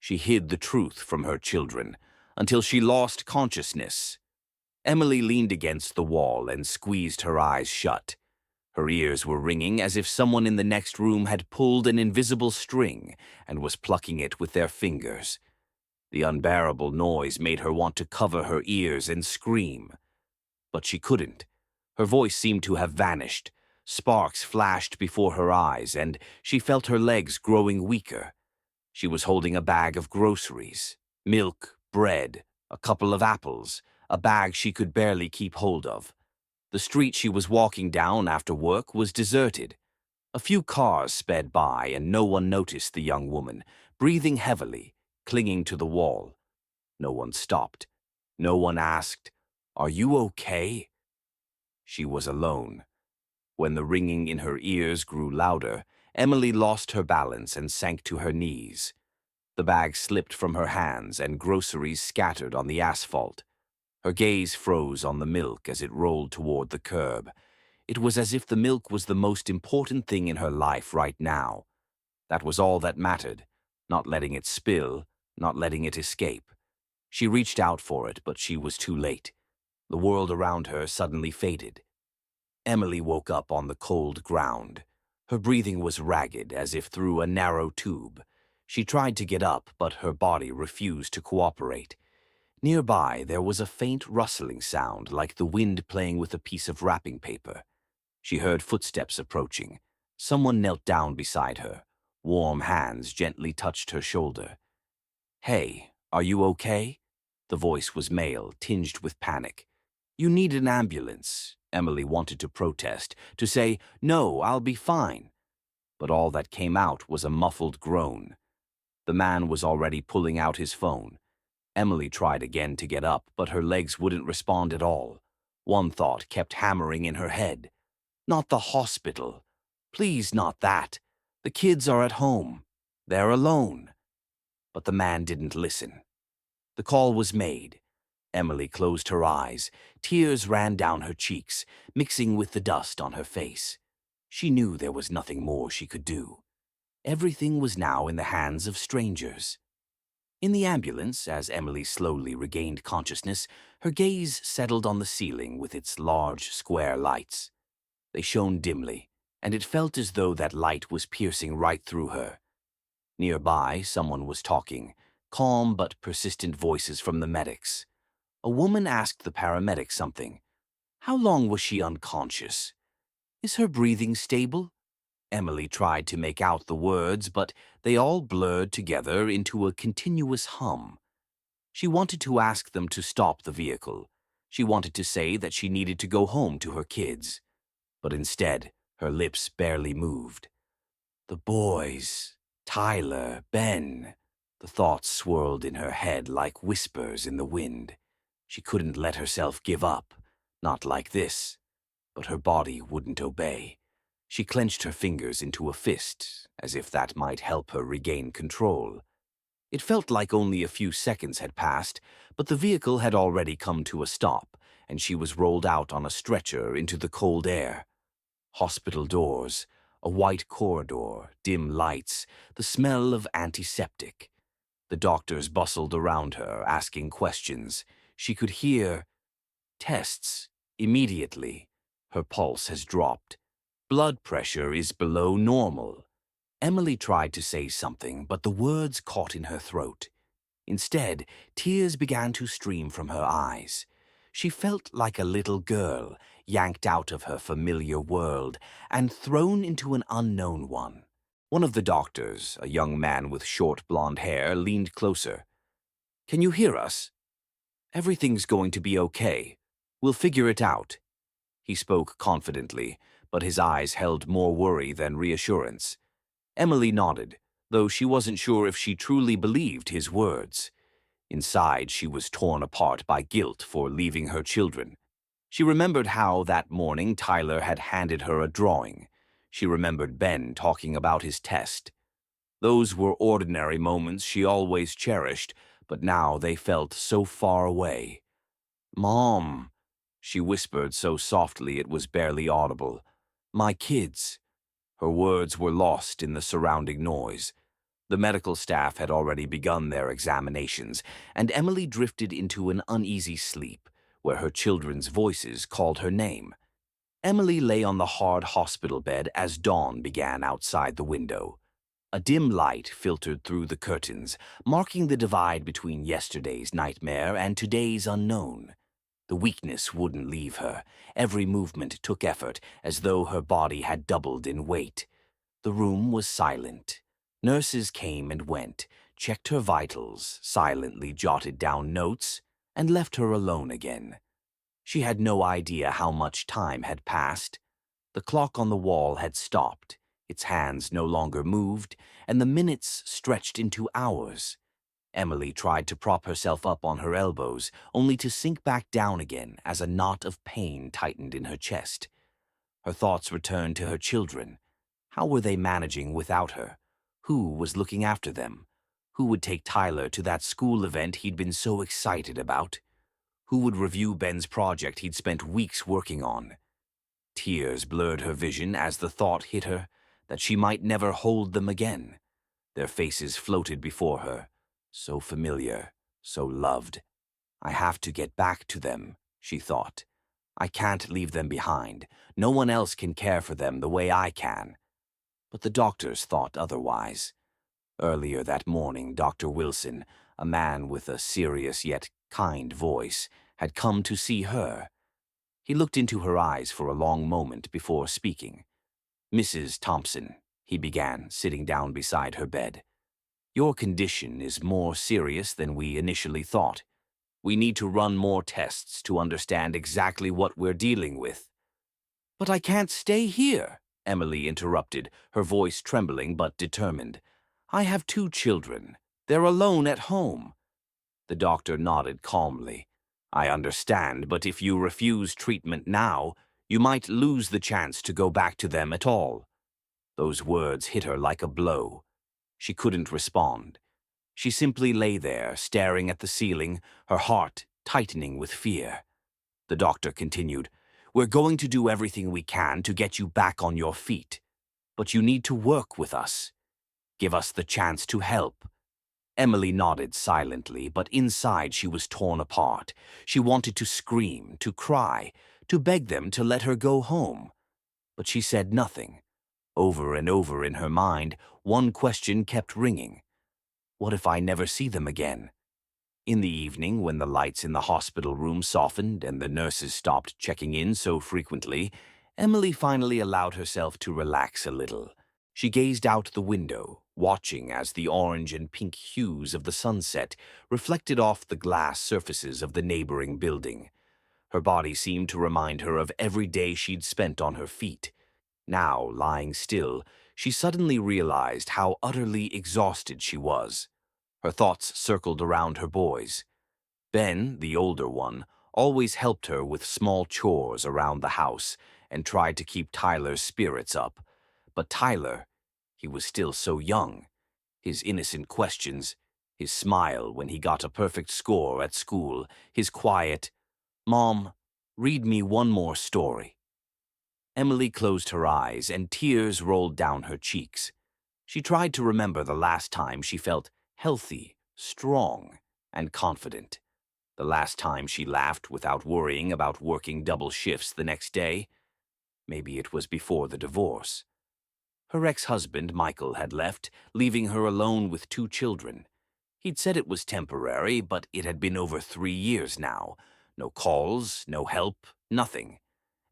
She hid the truth from her children until she lost consciousness. Emily leaned against the wall and squeezed her eyes shut. Her ears were ringing as if someone in the next room had pulled an invisible string and was plucking it with their fingers. The unbearable noise made her want to cover her ears and scream. But she couldn't. Her voice seemed to have vanished. Sparks flashed before her eyes, and she felt her legs growing weaker. She was holding a bag of groceries, milk, bread, a couple of apples, a bag she could barely keep hold of. The street she was walking down after work was deserted. A few cars sped by, and no one noticed the young woman, breathing heavily, clinging to the wall. No one stopped. No one asked, "Are you okay?" She was alone. When the ringing in her ears grew louder, Emily lost her balance and sank to her knees. The bag slipped from her hands and groceries scattered on the asphalt. Her gaze froze on the milk as it rolled toward the curb. It was as if the milk was the most important thing in her life right now. That was all that mattered, not letting it spill, not letting it escape. She reached out for it, but she was too late. The world around her suddenly faded. Emily woke up on the cold ground. Her breathing was ragged, as if through a narrow tube. She tried to get up, but her body refused to cooperate. Nearby, there was a faint rustling sound, like the wind playing with a piece of wrapping paper. She heard footsteps approaching. Someone knelt down beside her. Warm hands gently touched her shoulder. "Hey, are you okay?" The voice was male, tinged with panic. "You need an ambulance." Emily wanted to protest, to say, "No, I'll be fine." But all that came out was a muffled groan. The man was already pulling out his phone. Emily tried again to get up, but her legs wouldn't respond at all. One thought kept hammering in her head. Not the hospital. Please, not that. The kids are at home. They're alone. But the man didn't listen. The call was made. Emily closed her eyes. Tears ran down her cheeks, mixing with the dust on her face. She knew there was nothing more she could do. Everything was now in the hands of strangers. In the ambulance, as Emily slowly regained consciousness, her gaze settled on the ceiling with its large, square lights. They shone dimly, and it felt as though that light was piercing right through her. Nearby, someone was talking, calm but persistent voices from the medics. A woman asked the paramedic something. How long was she unconscious? Is her breathing stable? Emily tried to make out the words, but they all blurred together into a continuous hum. She wanted to ask them to stop the vehicle. She wanted to say that she needed to go home to her kids. But instead, her lips barely moved. The boys, Tyler, Ben. The thoughts swirled in her head like whispers in the wind. She couldn't let herself give up, not like this. But her body wouldn't obey. She clenched her fingers into a fist, as if that might help her regain control. It felt like only a few seconds had passed, but the vehicle had already come to a stop, and she was rolled out on a stretcher into the cold air. Hospital doors, a white corridor, dim lights, the smell of antiseptic. The doctors bustled around her, asking questions. She could hear, "Tests, immediately. Her pulse has dropped. Blood pressure is below normal." Emily tried to say something, but the words caught in her throat. Instead, tears began to stream from her eyes. She felt like a little girl, yanked out of her familiar world and thrown into an unknown one. One of the doctors, a young man with short blonde hair, leaned closer. "Can you hear us? Everything's going to be okay. We'll figure it out." He spoke confidently, but his eyes held more worry than reassurance. Emily nodded, though she wasn't sure if she truly believed his words. Inside, she was torn apart by guilt for leaving her children. She remembered how that morning Tyler had handed her a drawing. She remembered Ben talking about his test. Those were ordinary moments she always cherished, but now they felt so far away. "Mom," she whispered so softly it was barely audible. "My kids." Her words were lost in the surrounding noise. The medical staff had already begun their examinations, and Emily drifted into an uneasy sleep where her children's voices called her name. Emily lay on the hard hospital bed as dawn began outside the window. A dim light filtered through the curtains, marking the divide between yesterday's nightmare and today's unknown. The weakness wouldn't leave her. Every movement took effort, as though her body had doubled in weight. The room was silent. Nurses came and went, checked her vitals, silently jotted down notes, and left her alone again. She had no idea how much time had passed. The clock on the wall had stopped, its hands no longer moved, and the minutes stretched into hours. Emily tried to prop herself up on her elbows, only to sink back down again as a knot of pain tightened in her chest. Her thoughts returned to her children. How were they managing without her? Who was looking after them? Who would take Tyler to that school event he'd been so excited about? Who would review Ben's project he'd spent weeks working on? Tears blurred her vision as the thought hit her that she might never hold them again. Their faces floated before her, so familiar, so loved. I have to get back to them, she thought. I can't leave them behind. No one else can care for them the way I can. But the doctors thought otherwise. Earlier that morning, Dr. Wilson, a man with a serious yet kind voice, had come to see her. He looked into her eyes for a long moment before speaking. "Mrs. Thompson," he began, sitting down beside her bed, "your condition is more serious than we initially thought. We need to run more tests to understand exactly what we're dealing with." "But I can't stay here," Emily interrupted, her voice trembling but determined. "I have 2 children. They're alone at home." The doctor nodded calmly. "I understand, but if you refuse treatment now, you might lose the chance to go back to them at all." Those words hit her like a blow. She couldn't respond. She simply lay there, staring at the ceiling, her heart tightening with fear. The doctor continued, "We're going to do everything we can to get you back on your feet. But you need to work with us. Give us the chance to help." Emily nodded silently, but inside she was torn apart. She wanted to scream, to cry, to beg them to let her go home. But she said nothing. Over and over in her mind, one question kept ringing. What if I never see them again? In the evening, when the lights in the hospital room softened and the nurses stopped checking in so frequently, Emily finally allowed herself to relax a little. She gazed out the window, watching as the orange and pink hues of the sunset reflected off the glass surfaces of the neighboring building. Her body seemed to remind her of every day she'd spent on her feet. Now, lying still, she suddenly realized how utterly exhausted she was. Her thoughts circled around her boys. Ben, the older one, always helped her with small chores around the house and tried to keep Tyler's spirits up. But Tyler, he was still so young. His innocent questions, his smile when he got a perfect score at school, his quiet, "Mom, read me one more story." Emily closed her eyes and tears rolled down her cheeks. She tried to remember the last time she felt healthy, strong, and confident. The last time she laughed without worrying about working double shifts the next day. Maybe it was before the divorce. Her ex-husband, Michael, had left, leaving her alone with 2 children. He'd said it was temporary, but it had been over 3 years now. No calls, no help, nothing.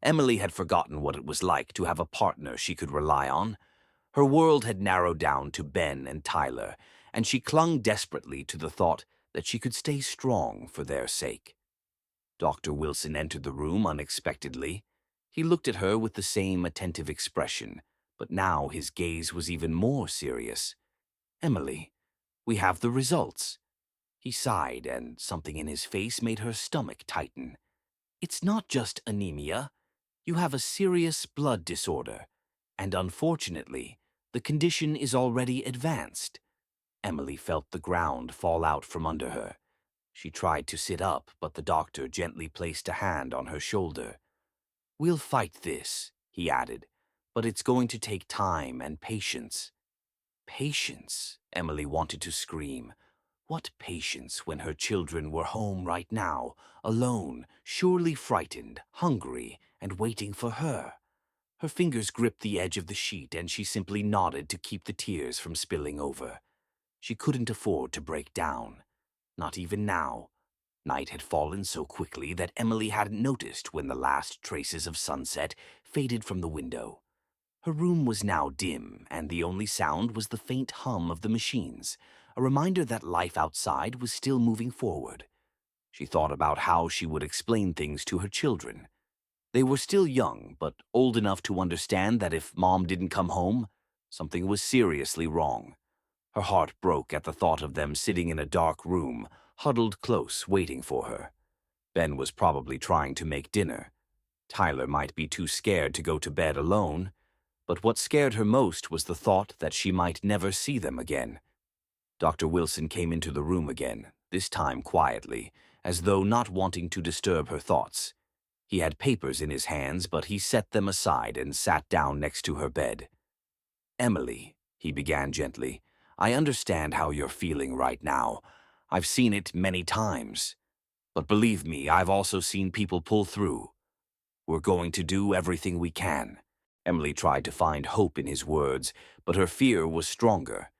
Emily had forgotten what it was like to have a partner she could rely on. Her world had narrowed down to Ben and Tyler, and she clung desperately to the thought that she could stay strong for their sake. Dr. Wilson entered the room unexpectedly. He looked at her with the same attentive expression, but now his gaze was even more serious. "Emily, we have the results." He sighed, and something in his face made her stomach tighten. "It's not just anemia. You have a serious blood disorder, and unfortunately, the condition is already advanced." Emily felt the ground fall out from under her. She tried to sit up, but the doctor gently placed a hand on her shoulder. "We'll fight this," he added, "but it's going to take time and patience." Patience, Emily wanted to scream. What patience when her children were home right now, alone, surely frightened, hungry, and waiting for her. Her fingers gripped the edge of the sheet and she simply nodded to keep the tears from spilling over. She couldn't afford to break down. Not even now. Night had fallen so quickly that Emily hadn't noticed when the last traces of sunset faded from the window. Her room was now dim, and the only sound was the faint hum of the machines, a reminder that life outside was still moving forward. She thought about how she would explain things to her children. They were still young, but old enough to understand that if Mom didn't come home, something was seriously wrong. Her heart broke at the thought of them sitting in a dark room, huddled close, waiting for her. Ben was probably trying to make dinner. Tyler might be too scared to go to bed alone, but what scared her most was the thought that she might never see them again. Dr. Wilson came into the room again, this time quietly, as though not wanting to disturb her thoughts. He had papers in his hands, but he set them aside and sat down next to her bed. "Emily," he began gently, "I understand how you're feeling right now. I've seen it many times. But believe me, I've also seen people pull through. We're going to do everything we can." Emily tried to find hope in his words, but her fear was stronger.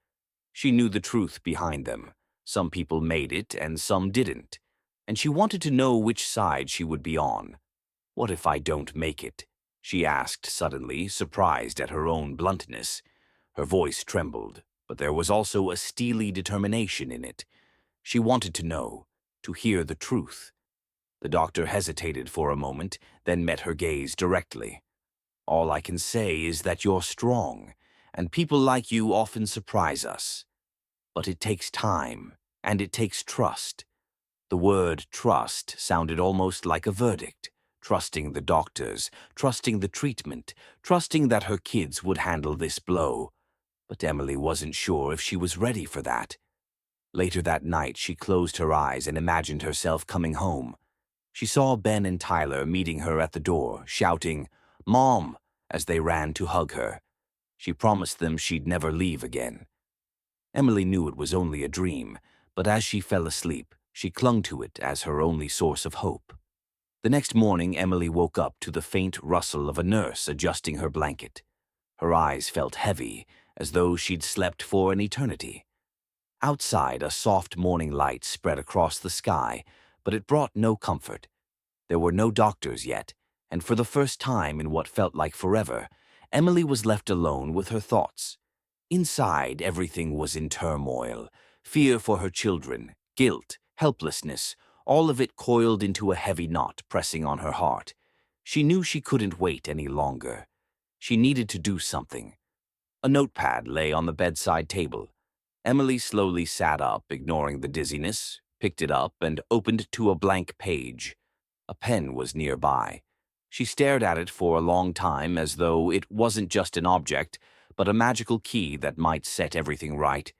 She knew the truth behind them. Some people made it and some didn't, and she wanted to know which side she would be on. "What if I don't make it?" she asked suddenly, surprised at her own bluntness. Her voice trembled, but there was also a steely determination in it. She wanted to know, to hear the truth. The doctor hesitated for a moment, then met her gaze directly. "All I can say is that you're strong, and people like you often surprise us. But it takes time, and it takes trust." The word trust sounded almost like a verdict. Trusting the doctors, trusting the treatment, trusting that her kids would handle this blow. But Emily wasn't sure if she was ready for that. Later that night, she closed her eyes and imagined herself coming home. She saw Ben and Tyler meeting her at the door, shouting, "Mom," as they ran to hug her. She promised them she'd never leave again. Emily knew it was only a dream, but as she fell asleep, she clung to it as her only source of hope. The next morning, Emily woke up to the faint rustle of a nurse adjusting her blanket. Her eyes felt heavy, as though she'd slept for an eternity. Outside, a soft morning light spread across the sky, but it brought no comfort. There were no doctors yet, and for the first time in what felt like forever, Emily was left alone with her thoughts. Inside, everything was in turmoil. Fear for her children, guilt, helplessness, all of it coiled into a heavy knot pressing on her heart. She knew she couldn't wait any longer. She needed to do something. A notepad lay on the bedside table. Emily slowly sat up, ignoring the dizziness, picked it up, and opened to a blank page. A pen was nearby. She stared at it for a long time as though it wasn't just an object, but a magical key that might set everything right.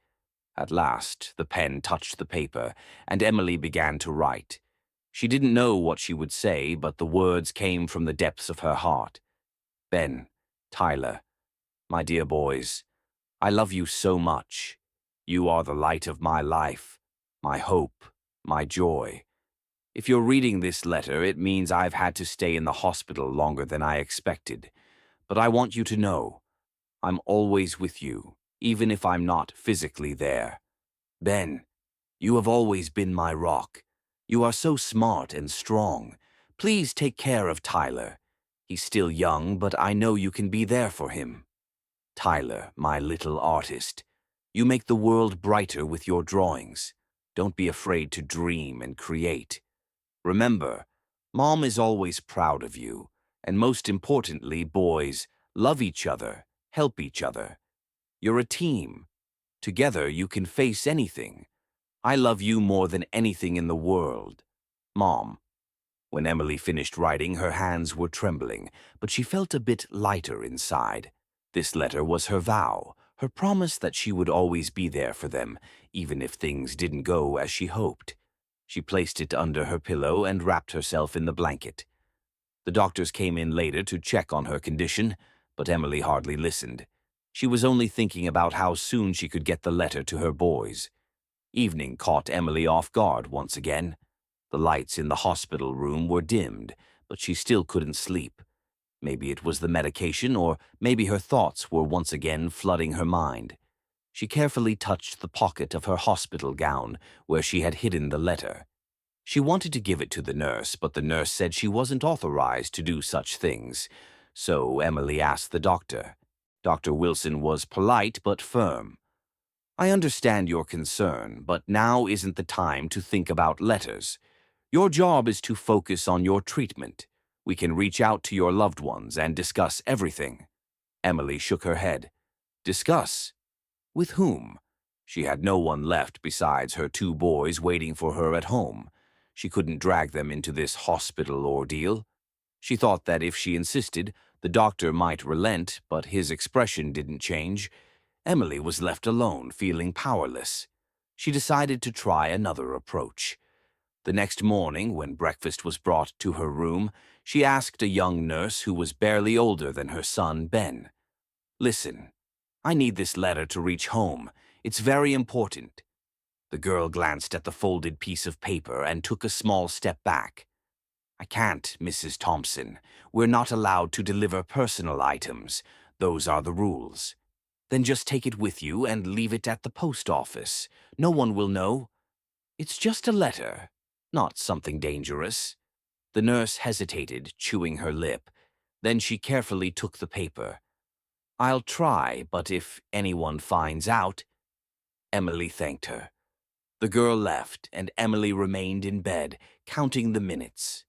At last, the pen touched the paper, and Emily began to write. She didn't know what she would say, but the words came from the depths of her heart. "Ben, Tyler, my dear boys, I love you so much. You are the light of my life, my hope, my joy. If you're reading this letter, it means I've had to stay in the hospital longer than I expected. But I want you to know, I'm always with you, even if I'm not physically there. Ben, you have always been my rock. You are so smart and strong. Please take care of Tyler. He's still young, but I know you can be there for him. Tyler, my little artist, you make the world brighter with your drawings. Don't be afraid to dream and create. Remember, Mom is always proud of you, and most importantly, boys, love each other, help each other. You're a team. Together you can face anything. I love you more than anything in the world. Mom." When Emily finished writing, her hands were trembling, but she felt a bit lighter inside. This letter was her vow, her promise that she would always be there for them, even if things didn't go as she hoped. She placed it under her pillow and wrapped herself in the blanket. The doctors came in later to check on her condition, but Emily hardly listened. She was only thinking about how soon she could get the letter to her boys. Evening caught Emily off guard once again. The lights in the hospital room were dimmed, but she still couldn't sleep. Maybe it was the medication, or maybe her thoughts were once again flooding her mind. She carefully touched the pocket of her hospital gown where she had hidden the letter. She wanted to give it to the nurse, but the nurse said she wasn't authorized to do such things. So Emily asked the doctor. Dr. Wilson was polite but firm. "I understand your concern, but now isn't the time to think about letters. Your job is to focus on your treatment. We can reach out to your loved ones and discuss everything." Emily shook her head. Discuss? With whom? She had no one left besides her two boys waiting for her at home. She couldn't drag them into this hospital ordeal. She thought that if she insisted, the doctor might relent, but his expression didn't change. Emily was left alone, feeling powerless. She decided to try another approach. The next morning, when breakfast was brought to her room, she asked a young nurse who was barely older than her son, Ben. "Listen, I need this letter to reach home. It's very important." The girl glanced at the folded piece of paper and took a small step back. "I can't, Mrs. Thompson. We're not allowed to deliver personal items. Those are the rules." "Then just take it with you and leave it at the post office. No one will know. It's just a letter, not something dangerous." The nurse hesitated, chewing her lip. Then she carefully took the paper. "I'll try, but if anyone finds out—" Emily thanked her. The girl left, and Emily remained in bed, counting the minutes.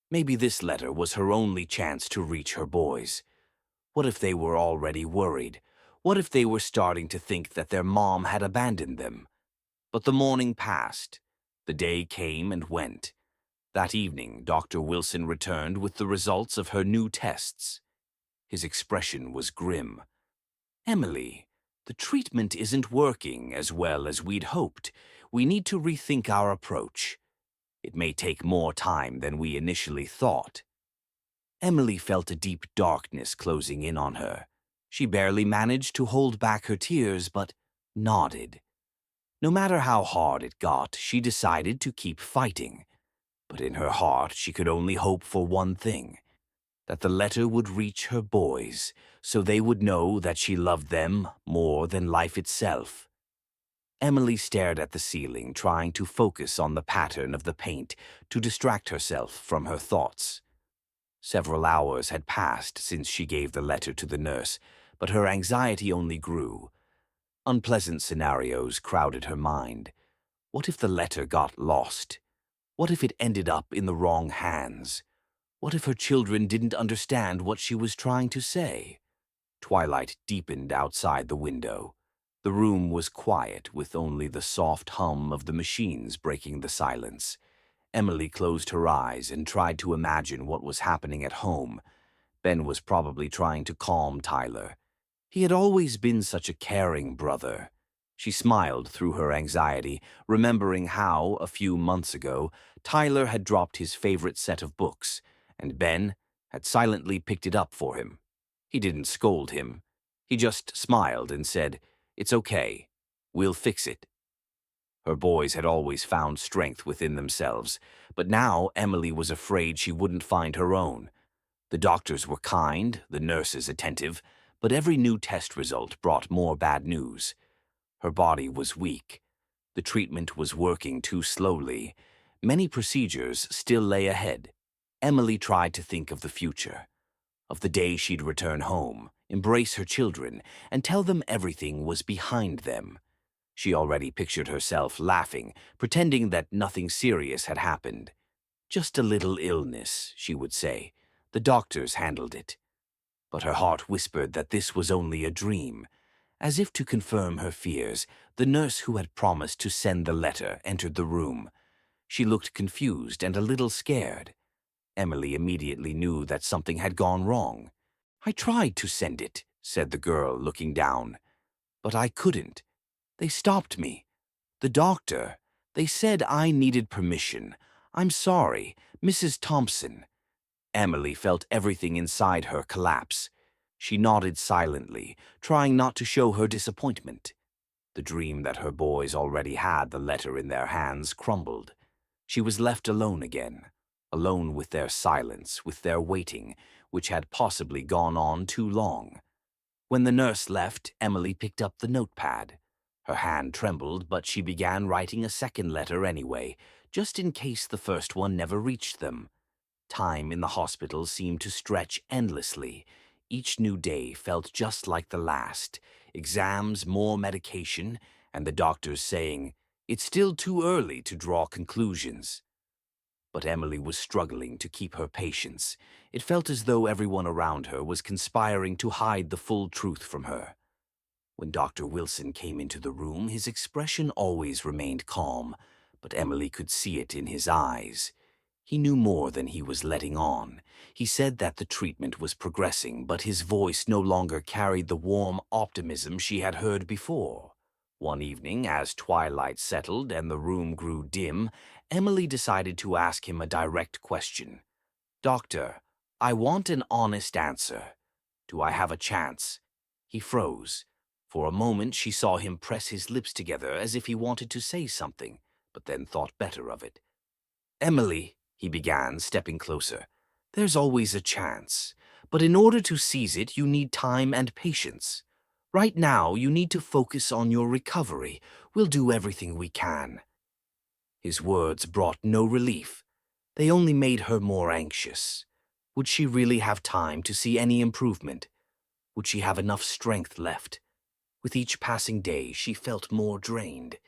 Maybe this letter was her only chance to reach her boys. What if they were already worried? What if they were starting to think that their mom had abandoned them? But the morning passed. The day came and went. That evening, Dr. Wilson returned with the results of her new tests. His expression was grim. "Emily, the treatment isn't working as well as we'd hoped. We need to rethink our approach. It may take more time than we initially thought." Emily felt a deep darkness closing in on her. She barely managed to hold back her tears, but nodded. No matter how hard it got, she decided to keep fighting. But in her heart, she could only hope for one thing: that the letter would reach her boys, so they would know that she loved them more than life itself. Emily stared at the ceiling, trying to focus on the pattern of the paint to distract herself from her thoughts. Several hours had passed since she gave the letter to the nurse, but her anxiety only grew. Unpleasant scenarios crowded her mind. What if the letter got lost? What if it ended up in the wrong hands? What if her children didn't understand what she was trying to say? Twilight deepened outside the window. The room was quiet, with only the soft hum of the machines breaking the silence. Emily closed her eyes and tried to imagine what was happening at home. Ben was probably trying to calm Tyler. He had always been such a caring brother. She smiled through her anxiety, remembering how, a few months ago, Tyler had dropped his favorite set of books, and Ben had silently picked it up for him. He didn't scold him. He just smiled and said, "It's okay. We'll fix it." Her boys had always found strength within themselves, but now Emily was afraid she wouldn't find her own. The doctors were kind, the nurses attentive, but every new test result brought more bad news. Her body was weak. The treatment was working too slowly. Many procedures still lay ahead. Emily tried to think of the future, of the day she'd return home, embrace her children, and tell them everything was behind them. She already pictured herself laughing, pretending that nothing serious had happened. "Just a little illness," she would say. "The doctors handled it." But her heart whispered that this was only a dream. As if to confirm her fears, the nurse who had promised to send the letter entered the room. She looked confused and a little scared. Emily immediately knew that something had gone wrong. "I tried to send it," said the girl, looking down. "But I couldn't. They stopped me. The doctor. They said I needed permission. I'm sorry, Mrs. Thompson." Emily felt everything inside her collapse. She nodded silently, trying not to show her disappointment. The dream that her boys already had the letter in their hands crumbled. She was left alone again, alone with their silence, with their waiting, which had possibly gone on too long. When the nurse left, Emily picked up the notepad. Her hand trembled, but she began writing a second letter anyway, just in case the first one never reached them. Time in the hospital seemed to stretch endlessly. Each new day felt just like the last. Exams, more medication, and the doctors saying, "It's still too early to draw conclusions." But Emily was struggling to keep her patience. It felt as though everyone around her was conspiring to hide the full truth from her. When Dr. Wilson came into the room, his expression always remained calm, but Emily could see it in his eyes. He knew more than he was letting on. He said that the treatment was progressing, but his voice no longer carried the warm optimism she had heard before. One evening, as twilight settled and the room grew dim, Emily decided to ask him a direct question. "Doctor, I want an honest answer. Do I have a chance?" He froze. For a moment she saw him press his lips together as if he wanted to say something, but then thought better of it. "Emily," he began, stepping closer, "there's always a chance. But in order to seize it, you need time and patience. Right now, you need to focus on your recovery. We'll do everything we can." His words brought no relief. They only made her more anxious. Would she really have time to see any improvement? Would she have enough strength left? With each passing day, she felt more drained.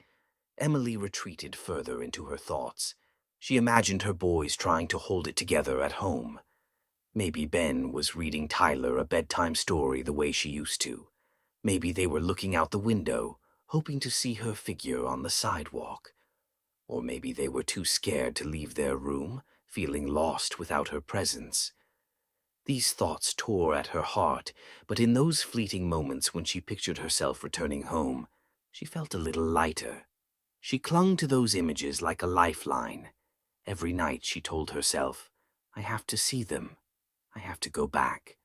Emily retreated further into her thoughts. She imagined her boys trying to hold it together at home. Maybe Ben was reading Tyler a bedtime story the way she used to. Maybe they were looking out the window, hoping to see her figure on the sidewalk. Or maybe they were too scared to leave their room, feeling lost without her presence. These thoughts tore at her heart, but in those fleeting moments when she pictured herself returning home, she felt a little lighter. She clung to those images like a lifeline. Every night she told herself, "I have to see them. I have to go back."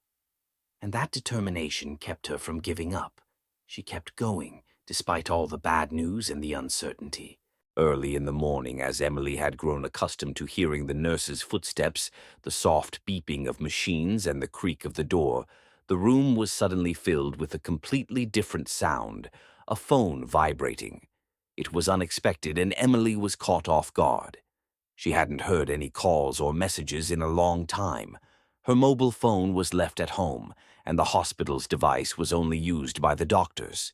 And that determination kept her from giving up. She kept going, despite all the bad news and the uncertainty. Early in the morning, as Emily had grown accustomed to hearing the nurse's footsteps, the soft beeping of machines, and the creak of the door, the room was suddenly filled with a completely different sound, a phone vibrating. It was unexpected, and Emily was caught off guard. She hadn't heard any calls or messages in a long time. Her mobile phone was left at home, and the hospital's device was only used by the doctors.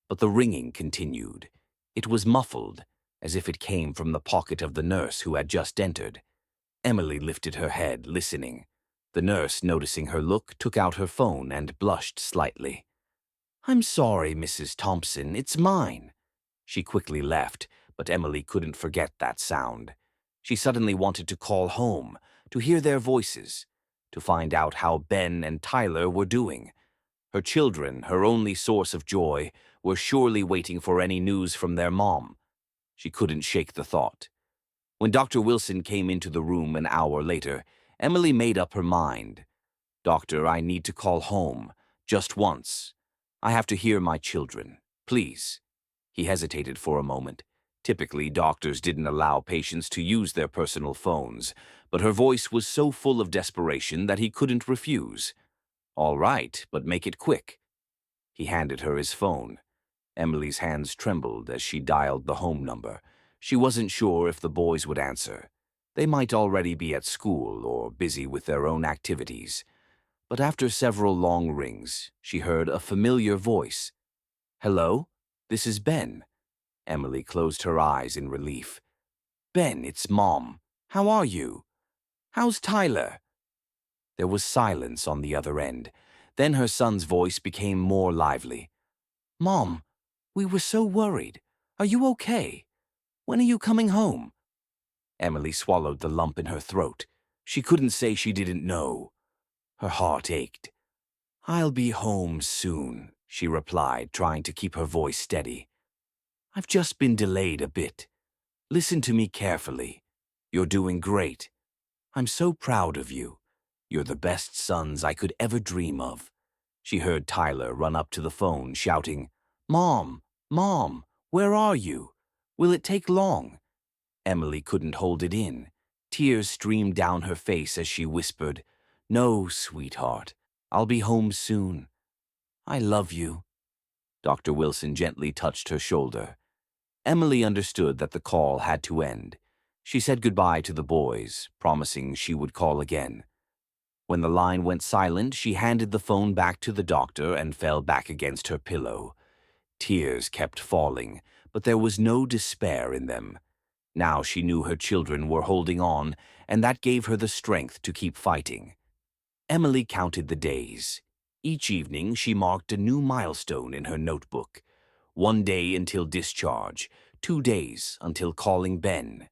But the ringing continued. It was muffled, as if it came from the pocket of the nurse who had just entered. Emily lifted her head, listening. The nurse, noticing her look, took out her phone and blushed slightly. "I'm sorry, Mrs. Thompson, it's mine." She quickly left, but Emily couldn't forget that sound. She suddenly wanted to call home, to hear their voices, to find out how Ben and Tyler were doing. Her children, her only source of joy, were surely waiting for any news from their mom. She couldn't shake the thought. When Dr. Wilson came into the room an hour later, Emily made up her mind. "Doctor, I need to call home, just once. I have to hear my children, please." He hesitated for a moment. Typically, doctors didn't allow patients to use their personal phones, but her voice was so full of desperation that he couldn't refuse. "All right, but make it quick." He handed her his phone. Emily's hands trembled as she dialed the home number. She wasn't sure if the boys would answer. They might already be at school or busy with their own activities. But after several long rings, she heard a familiar voice. "Hello? This is Ben." Emily closed her eyes in relief. "Ben, it's Mom. How are you? How's Tyler?" There was silence on the other end. Then her son's voice became more lively. "Mom, we were so worried. Are you okay? When are you coming home?" Emily swallowed the lump in her throat. She couldn't say she didn't know. Her heart ached. "I'll be home soon," she replied, trying to keep her voice steady. "I've just been delayed a bit. Listen to me carefully. You're doing great. I'm so proud of you. You're the best sons I could ever dream of. She heard Tyler run up to the phone, shouting, "Mom! Mom! Where are you? Will it take long?" Emily couldn't hold it in. Tears streamed down her face as she whispered, "No, sweetheart. I'll be home soon. I love you." Dr. Wilson gently touched her shoulder. Emily understood that the call had to end. She said goodbye to the boys, promising she would call again. When the line went silent, she handed the phone back to the doctor and fell back against her pillow. Tears kept falling, but there was no despair in them. Now she knew her children were holding on, and that gave her the strength to keep fighting. Emily counted the days. Each evening she marked a new milestone in her notebook. 1 day until discharge, 2 days until calling Ben.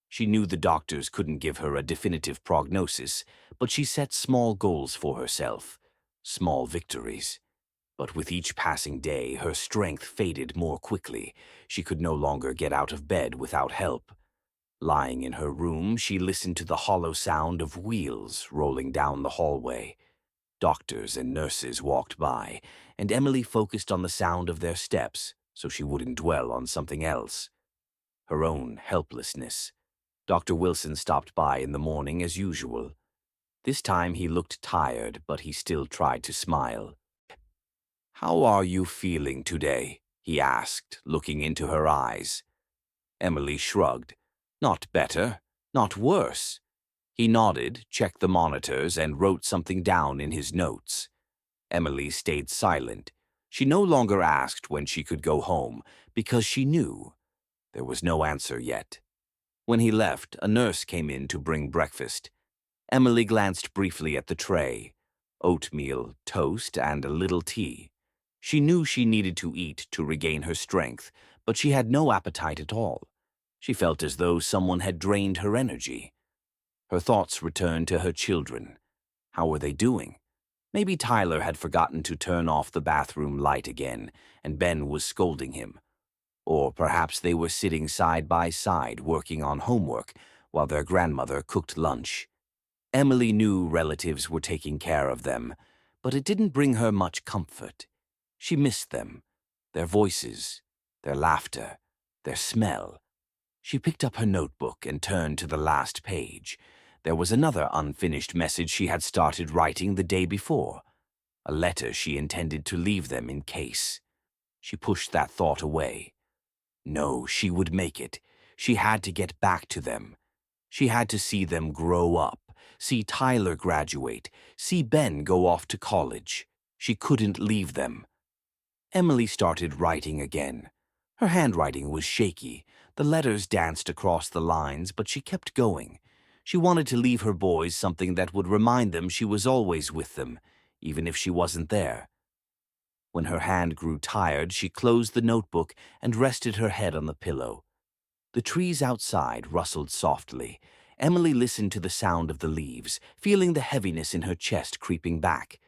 She knew the doctors couldn't give her a definitive prognosis, but she set small goals for herself, small victories. But with each passing day, her strength faded more quickly. She could no longer get out of bed without help. Lying in her room, she listened to the hollow sound of wheels rolling down the hallway. Doctors and nurses walked by, and Emily focused on the sound of their steps so she wouldn't dwell on something else. Her own helplessness. Dr. Wilson stopped by in the morning as usual. This time he looked tired, but he still tried to smile. "How are you feeling today?" he asked, looking into her eyes. Emily shrugged. "Not better, not worse." He nodded, checked the monitors, and wrote something down in his notes. Emily stayed silent. She no longer asked when she could go home, because she knew there was no answer yet. When he left, a nurse came in to bring breakfast. Emily glanced briefly at the tray. Oatmeal, toast, and a little tea. She knew she needed to eat to regain her strength, but she had no appetite at all. She felt as though someone had drained her energy. Her thoughts returned to her children. How were they doing? Maybe Tyler had forgotten to turn off the bathroom light again, and Ben was scolding him. Or perhaps they were sitting side by side working on homework while their grandmother cooked lunch. Emily knew relatives were taking care of them, but it didn't bring her much comfort. She missed them, their voices, their laughter, their smell. She picked up her notebook and turned to the last page. There was another unfinished message she had started writing the day before, a letter she intended to leave them in case. She pushed that thought away. No, she would make it. She had to get back to them. She had to see them grow up, see Tyler graduate, see Ben go off to college. She couldn't leave them. Emily started writing again. Her handwriting was shaky. The letters danced across the lines, but she kept going. She wanted to leave her boys something that would remind them she was always with them, even if she wasn't there. When her hand grew tired, she closed the notebook and rested her head on the pillow. The trees outside rustled softly. Emily listened to the sound of the leaves, feeling the heaviness in her chest creeping back.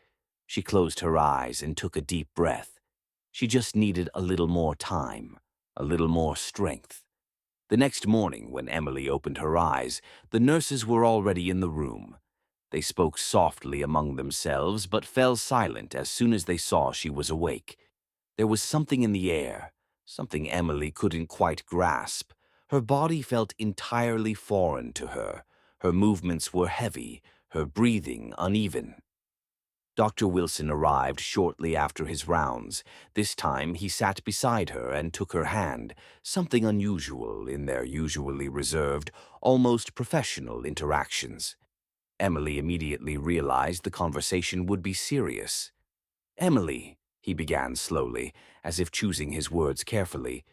She closed her eyes and took a deep breath. She just needed a little more time, a little more strength. The next morning, when Emily opened her eyes, the nurses were already in the room. They spoke softly among themselves, but fell silent as soon as they saw she was awake. There was something in the air, something Emily couldn't quite grasp. Her body felt entirely foreign to her. Her movements were heavy, her breathing uneven. Dr. Wilson arrived shortly after his rounds. This time he sat beside her and took her hand, something unusual in their usually reserved, almost professional interactions. Emily immediately realized the conversation would be serious. "Emily," he began slowly, as if choosing his words carefully,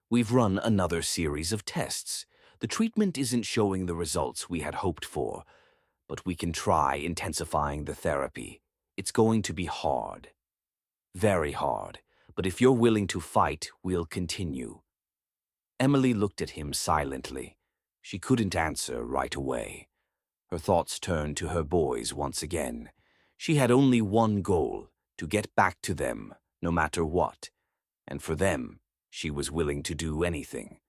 "we've run another series of tests. The treatment isn't showing the results we had hoped for, but we can try intensifying the therapy. It's going to be hard. Very hard. But if you're willing to fight, we'll continue." Emily looked at him silently. She couldn't answer right away. Her thoughts turned to her boys once again. She had only one goal, to get back to them, no matter what. And for them, she was willing to do anything.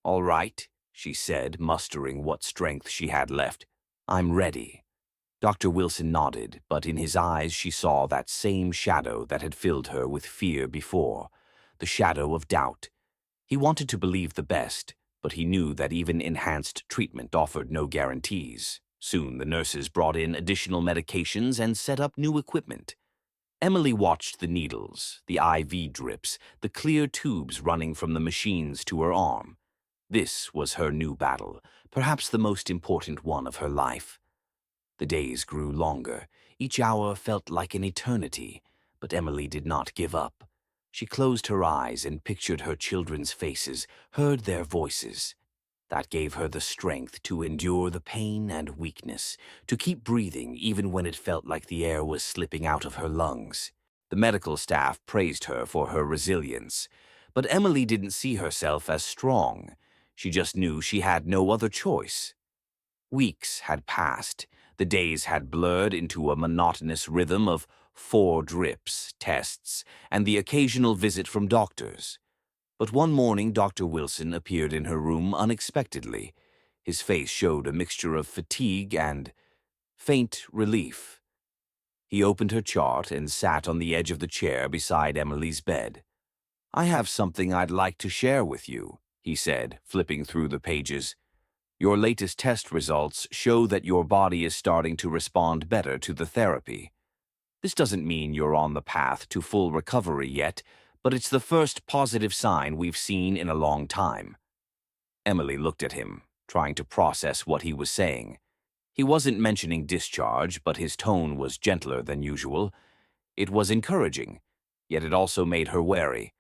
"All right," she said, mustering what strength she had left. "I'm ready." Dr. Wilson nodded, but in his eyes she saw that same shadow that had filled her with fear before, the shadow of doubt. He wanted to believe the best, but he knew that even enhanced treatment offered no guarantees. Soon the nurses brought in additional medications and set up new equipment. Emily watched the needles, the IV drips, the clear tubes running from the machines to her arm. This was her new battle, perhaps the most important one of her life. The days grew longer. Each hour felt like an eternity, but Emily did not give up. She closed her eyes and pictured her children's faces, heard their voices. That gave her the strength to endure the pain and weakness, to keep breathing even when it felt like the air was slipping out of her lungs. The medical staff praised her for her resilience, but Emily didn't see herself as strong. She just knew she had no other choice. Weeks had passed. The days had blurred into a monotonous rhythm of 4 drips, tests, and the occasional visit from doctors. But one morning Dr. Wilson appeared in her room unexpectedly. His face showed a mixture of fatigue and faint relief. He opened her chart and sat on the edge of the chair beside Emily's bed. "I have something I'd like to share with you," he said, flipping through the pages. "Your latest test results show that your body is starting to respond better to the therapy. This doesn't mean you're on the path to full recovery yet, but it's the first positive sign we've seen in a long time." Emily looked at him, trying to process what he was saying. He wasn't mentioning discharge, but his tone was gentler than usual. It was encouraging, yet it also made her wary.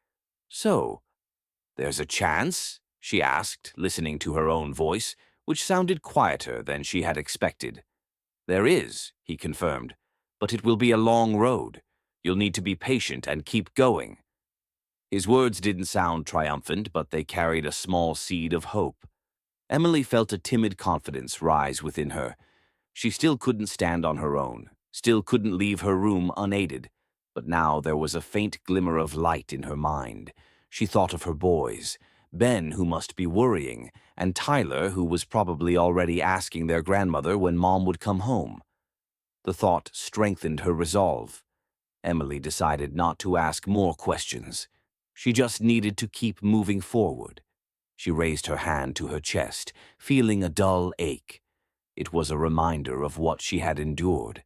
"So, there's a chance?" she asked, listening to her own voice, which sounded quieter than she had expected. "There is," he confirmed, "but it will be a long road. You'll need to be patient and keep going." His words didn't sound triumphant, but they carried a small seed of hope. Emily felt a timid confidence rise within her. She still couldn't stand on her own, still couldn't leave her room unaided, but now there was a faint glimmer of light in her mind. She thought of her boys, Ben, who must be worrying, and Tyler, who was probably already asking their grandmother when Mom would come home. The thought strengthened her resolve. Emily decided not to ask more questions. She just needed to keep moving forward. She raised her hand to her chest, feeling a dull ache. It was a reminder of what she had endured.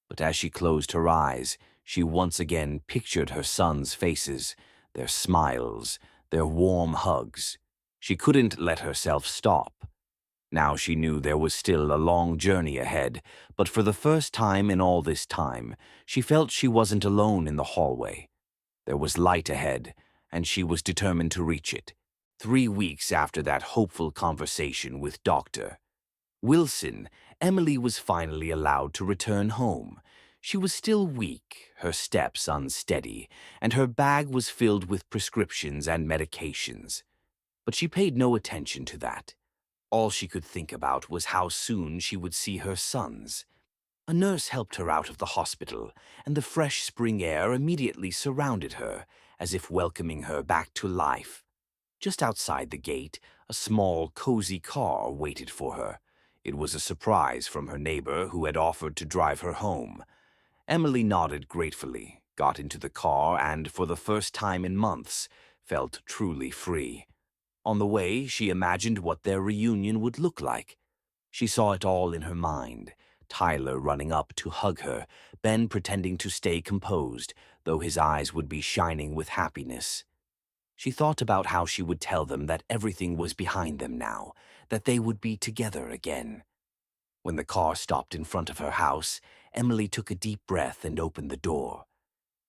But as she closed her eyes, she once again pictured her sons' faces, their smiles, their warm hugs. She couldn't let herself stop. Now she knew there was still a long journey ahead, but for the first time in all this time, she felt she wasn't alone in the hallway. There was light ahead, and she was determined to reach it. 3 weeks after that hopeful conversation with Dr. Wilson, Emily was finally allowed to return home. She was still weak, her steps unsteady, and her bag was filled with prescriptions and medications. But she paid no attention to that. All she could think about was how soon she would see her sons. A nurse helped her out of the hospital, and the fresh spring air immediately surrounded her, as if welcoming her back to life. Just outside the gate, a small, cozy car waited for her. It was a surprise from her neighbor who had offered to drive her home. Emily nodded gratefully, got into the car, and for the first time in months, felt truly free. On the way, she imagined what their reunion would look like. She saw it all in her mind. Tyler running up to hug her, Ben pretending to stay composed, though his eyes would be shining with happiness. She thought about how she would tell them that everything was behind them now, that they would be together again. When the car stopped in front of her house, Emily took a deep breath and opened the door.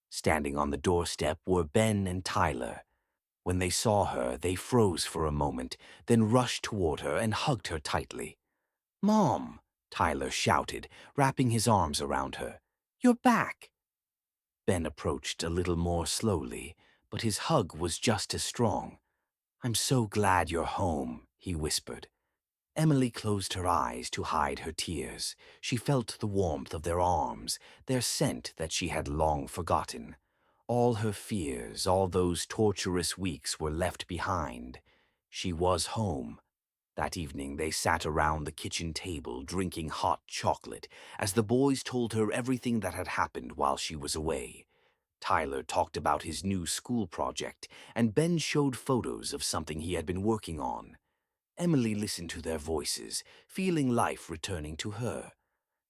Standing on the doorstep were Ben and Tyler. When they saw her, they froze for a moment, then rushed toward her and hugged her tightly. "Mom!" Tyler shouted, wrapping his arms around her. "You're back!" Ben approached a little more slowly, but his hug was just as strong. "I'm so glad you're home," he whispered. Emily closed her eyes to hide her tears. She felt the warmth of their arms, their scent that she had long forgotten. All her fears, all those torturous weeks were left behind. She was home. That evening, they sat around the kitchen table drinking hot chocolate as the boys told her everything that had happened while she was away. Tyler talked about his new school project, and Ben showed photos of something he had been working on. Emily listened to their voices, feeling life returning to her.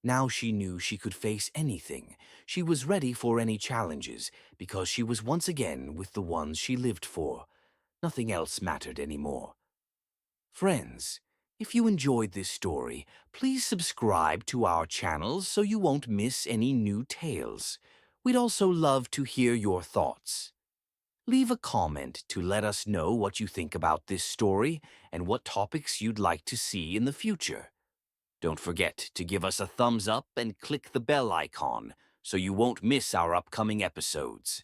Now she knew she could face anything. She was ready for any challenges because she was once again with the ones she lived for. Nothing else mattered anymore. Friends, if you enjoyed this story, please subscribe to our channel so you won't miss any new tales. We'd also love to hear your thoughts. Leave a comment to let us know what you think about this story and what topics you'd like to see in the future. Don't forget to give us a thumbs up and click the bell icon so you won't miss our upcoming episodes.